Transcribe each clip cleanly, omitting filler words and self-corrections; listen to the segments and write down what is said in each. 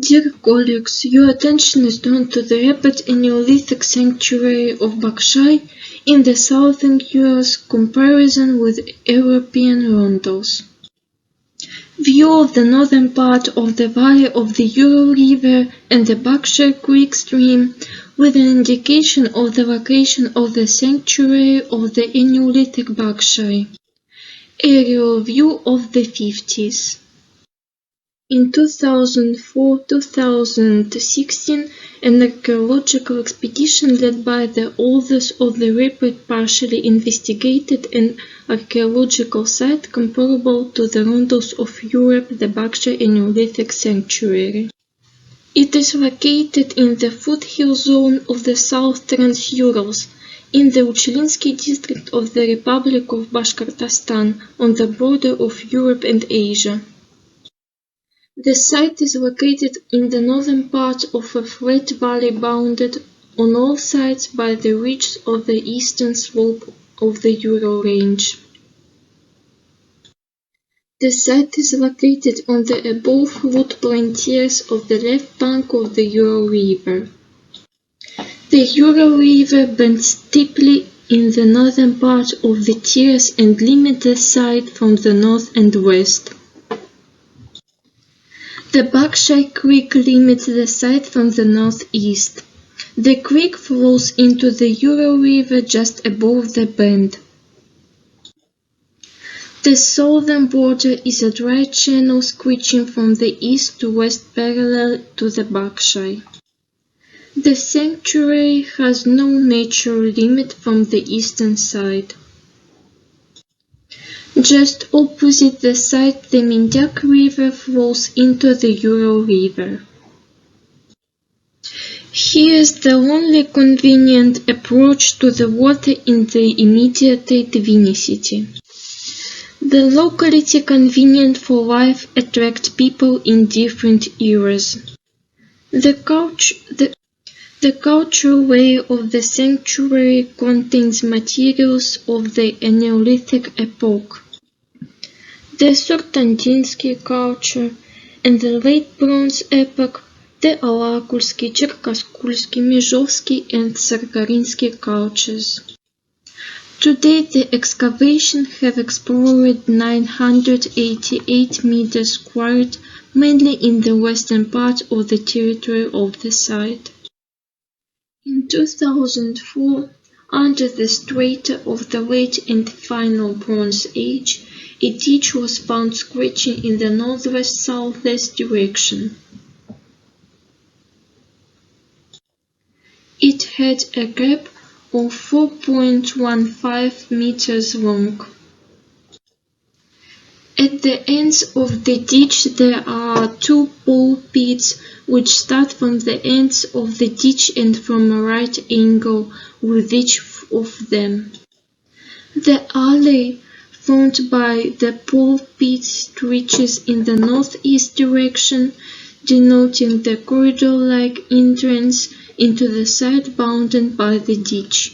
Dear colleagues, your attention is drawn to the rapid Neolithic sanctuary of Bakshai in the southern Urals comparison with European rondels. View of the northern part of the valley of the Ural River and the Bakshai Creek stream with an indication of the location of the sanctuary of the Neolithic Bakshai. Aerial view of the 50s. In 2004-2016, an archaeological expedition led by the authors of the report partially investigated an archaeological site comparable to the rondels of Europe, the Bakshai Neolithic Sanctuary. It is located in the foothill zone of the South Trans-Urals, in the Uchilinsky district of the Republic of Bashkortostan, on the border of Europe and Asia. The site is located in the northern part of a flat valley bounded on all sides by the ridges of the eastern slope of the Ural Range. The site is located on the above woodland terrace of the left bank of the Ural River. The Ural River bends steeply in the northern part of the terrace and limits the site from the north and west. The Bakshai Creek limits the site from the northeast. The creek flows into the Ural River just above the bend. The southern border is a dry channel stretching from the east to west parallel to the Bakshai. The sanctuary has no natural limit from the eastern side. Just opposite the site, the Mindyak River flows into the Ural River. Here is the only convenient approach to the water in the immediate vicinity. The locality convenient for life attracts people in different eras. The cultural layer of the sanctuary contains materials of the Neolithic epoch. The Surtandinsky culture and the late Bronze epoch, the Alakulsky, Cherkaskulsky, Mezhovsky and Sargarinsky cultures. Today the excavations have explored 988 meters squared, mainly in the western part of the territory of the site. In 2004, under the strata of the late and final Bronze Age, a ditch was found stretching in the northwest-southwest direction. It had a gap of 4.15 meters long. At the ends of the ditch there are two pole pits which start from the ends of the ditch and from a right angle with each of them. The alley formed by the pole pit stretches in the northeast direction, denoting the corridor-like entrance into the site bounded by the ditch.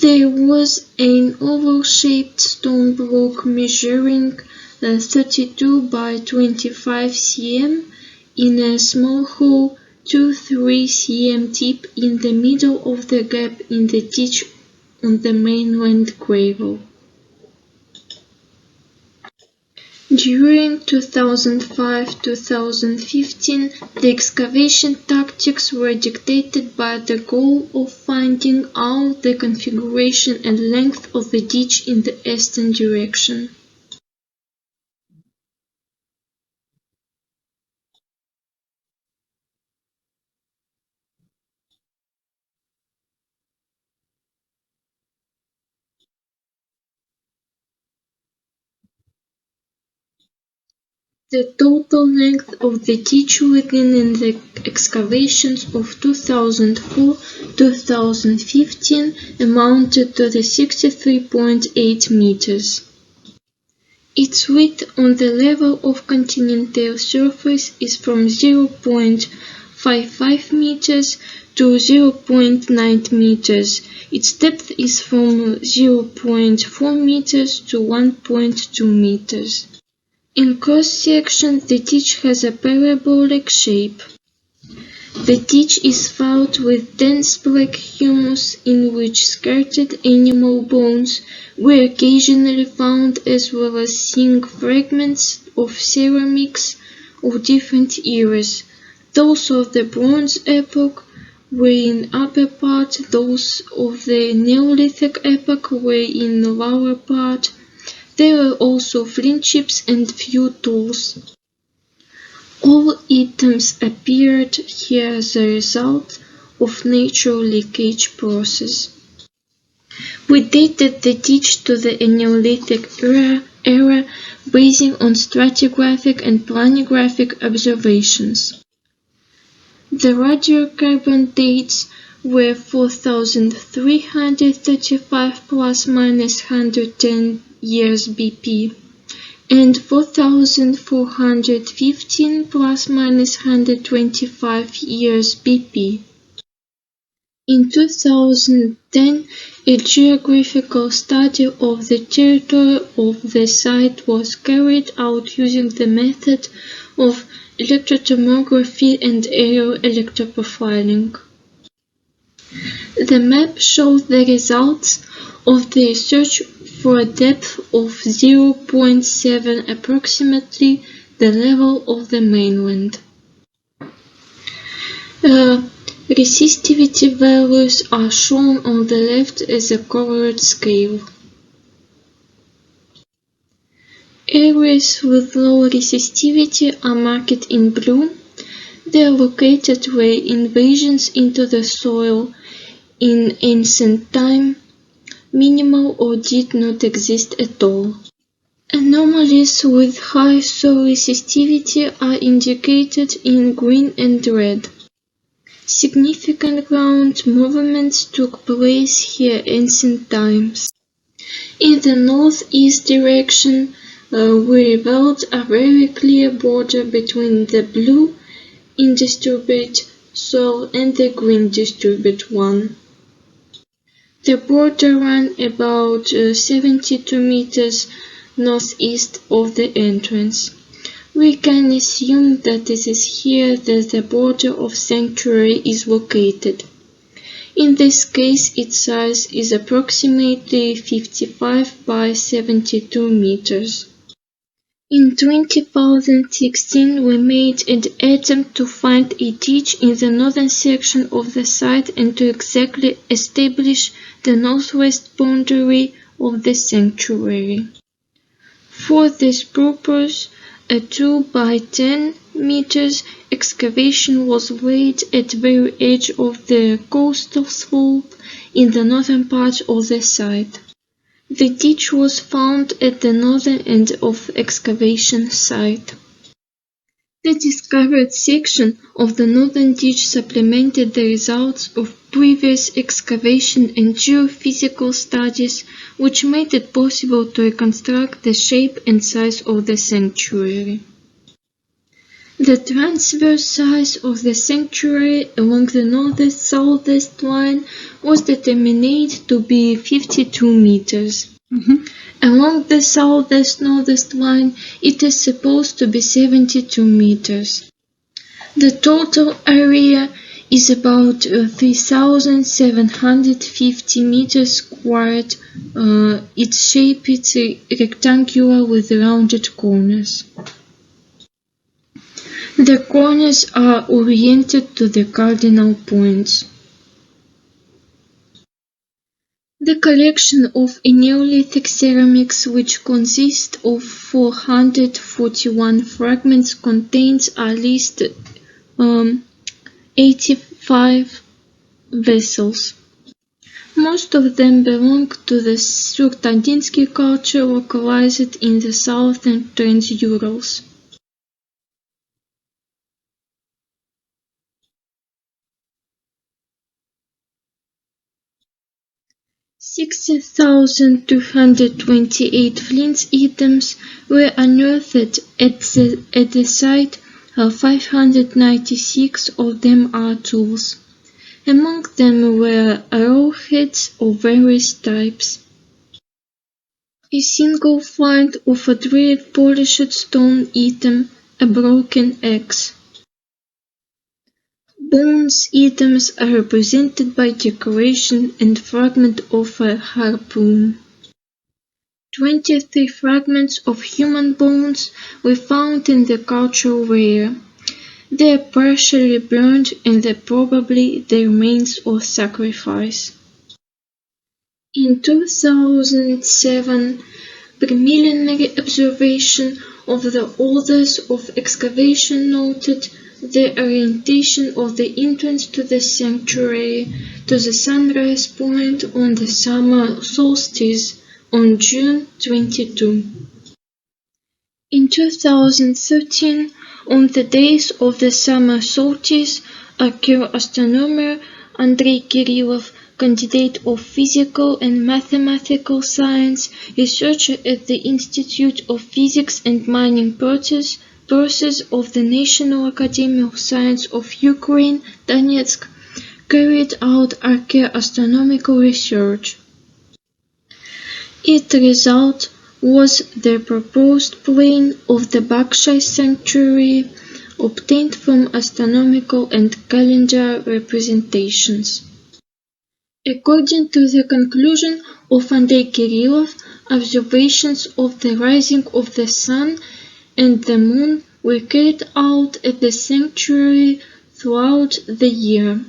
There was an oval-shaped stone block measuring 32 by 25 cm in a small hole 2-3 cm deep in the middle of the gap in the ditch on the mainland gravel. During 2005-2015, the excavation tactics were dictated by the goal of finding out the configuration and length of the ditch in the eastern direction. The total length of the ditch within in the excavations of 2004-2015 amounted to 63.8 meters. Its width on the level of continental surface is from 0.55 meters to 0.9 meters. Its depth is from 0.4 meters to 1.2 meters. In cross-section, the ditch has a parabolic shape. The ditch is filled with dense black humus in which skirted animal bones were occasionally found, as well as zinc fragments of ceramics of different eras. Those of the Bronze Epoch were in upper part, those of the Neolithic epoch were in the lower part. There were also flint chips and few tools. All items appeared here as a result of natural leakage process. We dated the ditch to the Neolithic era basing on stratigraphic and planographic observations. The radiocarbon dates were 4335 plus minus 110 years BP and 4415 plus minus 125 years BP. In 2010, a geographical study of the territory of the site was carried out using the method of electrotomography and aerial electroprofiling. The map shows the results of the research for a depth of 0.7, approximately the level of the mainland. Resistivity values are shown on the left as a colored scale. Areas with low resistivity are marked in blue. They are located where invasions into the soil in ancient time minimal or did not exist at all. Anomalies with high soil resistivity are indicated in green and red. Significant ground movements took place here in ancient times. In the northeast direction, we revealed a very clear border between the blue undisturbed soil and the green disturbed one. The border ran about 72 meters northeast of the entrance. We can assume that it is here that the border of sanctuary is located. In this case, its size is approximately 55 by 72 meters. In 2016, we made an attempt to find a ditch in the northern section of the site and to exactly establish the northwest boundary of the sanctuary. For this purpose, a 2 by 10 meters excavation was laid at the very edge of the coastal slope in the northern part of the site. The ditch was found at the northern end of the excavation site. The discovered section of the northern ditch supplemented the results of previous excavation and geophysical studies, which made it possible to reconstruct the shape and size of the sanctuary. The transverse size of the sanctuary along the northeast-southeast line was determined to be 52 meters. Along the southeast-northeast line, it is supposed to be 72 meters. The total area is about 3,750 meters squared. Its shape is rectangular with rounded corners. The corners are oriented to the cardinal points. The collection of Neolithic ceramics, which consists of 441 fragments, contains at least 85 vessels. Most of them belong to the Surtandinsky culture localized in the southern Trans-Urals. 60,228 flint items were unearthed at the site. 596 of them are tools. Among them were arrowheads of various types. A single find of a drilled polished stone item, a broken axe. Bones items are represented by decoration and fragment of a harpoon. 23 fragments of human bones were found in the cultural area. They are partially burned and are probably the remains of sacrifice. In 2007, preliminary observation of the authors of excavation noted the orientation of the entrance to the sanctuary to the sunrise point on the summer solstice on June 22. In 2013, on the days of the summer solstice, astronomer Andrei Kirillov, candidate of physical and mathematical science, researcher at the Institute of Physics and Mining Process of the National Academy of Science of Ukraine, Donetsk, carried out archaeoastronomical research. Its result was the proposed plane of the Bakshai Sanctuary, obtained from astronomical and calendar representations. According to the conclusion of Andrei Kirillov, observations of the rising of the sun and the moon were carried out at the sanctuary throughout the year.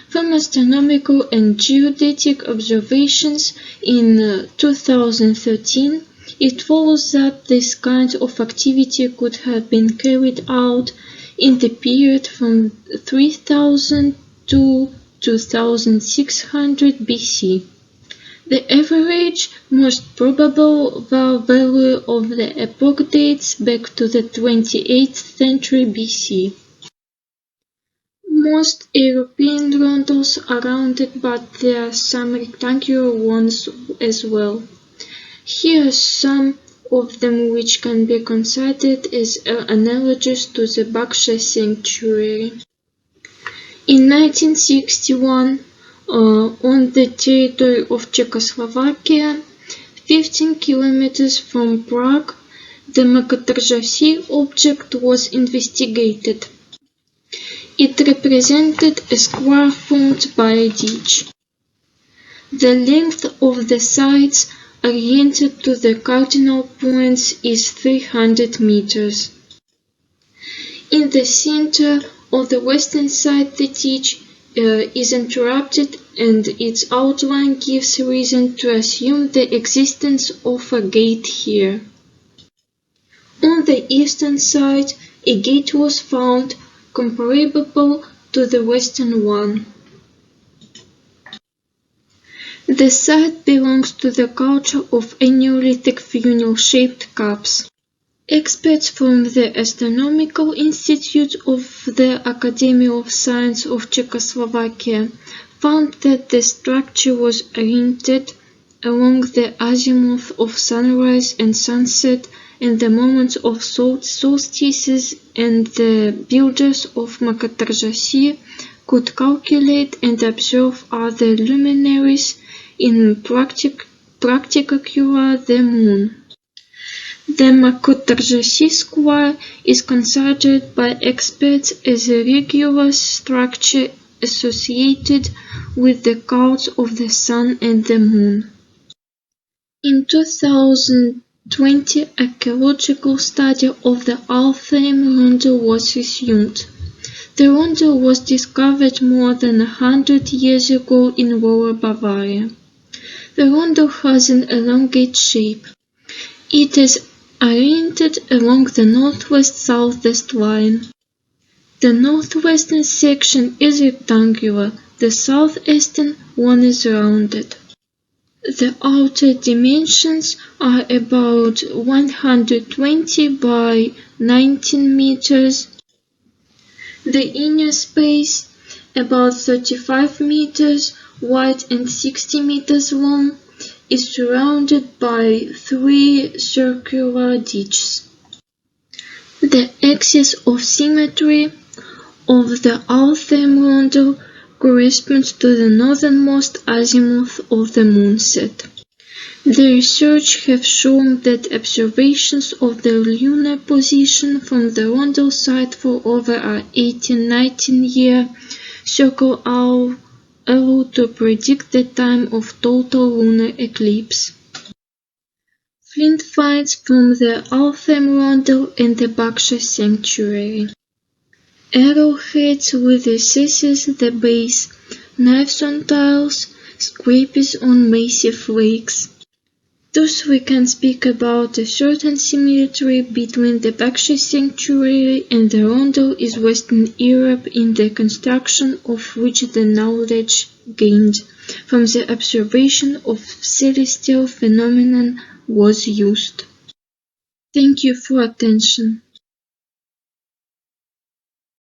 From astronomical and geodetic observations in 2013, it follows that this kind of activity could have been carried out in the period from 3000 to 2600 BC. The average, most probable value of the epoch dates back to the 28th century BC. Most European rondels are rounded, but there are some rectangular ones as well. Here are some of them which can be considered as analogous to the Bakshai Sanctuary. In 1961, on the territory of Czechoslovakia, 15 kilometers from Prague, the Makotrjasi object was investigated. It represented a square formed by a ditch. The length of the sides oriented to the cardinal points is 300 meters. In the center of the western side, the ditch is interrupted, and its outline gives reason to assume the existence of a gate here. On the eastern side, a gate was found, comparable to the western one. The site belongs to the culture of Neolithic funnel-shaped cups. Experts from the Astronomical Institute of the Academy of Science of Czechoslovakia found that the structure was oriented along the azimuth of sunrise and sunset and the moments of solstices, and the builders of Makotrjasi could calculate and observe other luminaries, in particular the moon. The Makotrjasi square is considered by experts as a regular structure associated with the cults of the sun and the moon. In 2020, archaeological study of the Alfheim Rondel was resumed. The rondel was discovered more than 100 years ago in Lower Bavaria. The rondel has an elongate shape. It is oriented along the northwest-southwest line. The northwestern section is rectangular, the southeastern one is rounded. The outer dimensions are about 120 by 19 meters. The inner space, about 35 meters wide and 60 meters long, is surrounded by 3 circular ditches. The axis of symmetry of the Alfheim Rondel corresponds to the northernmost azimuth of the moonset. The research have shown that observations of the lunar position from the rondel site for over a 18-19-year circle allow to predict the time of total lunar eclipse. Flint finds from the Altham rondel and the Baksha sanctuary. Arrowheads with recesses at the base, knives on tiles, scrapes on massive lakes. Thus we can speak about a certain similarity between the Baksha sanctuary and the rondel in Western Europe in the construction of which the knowledge gained from the observation of celestial phenomena was used. Thank you for attention.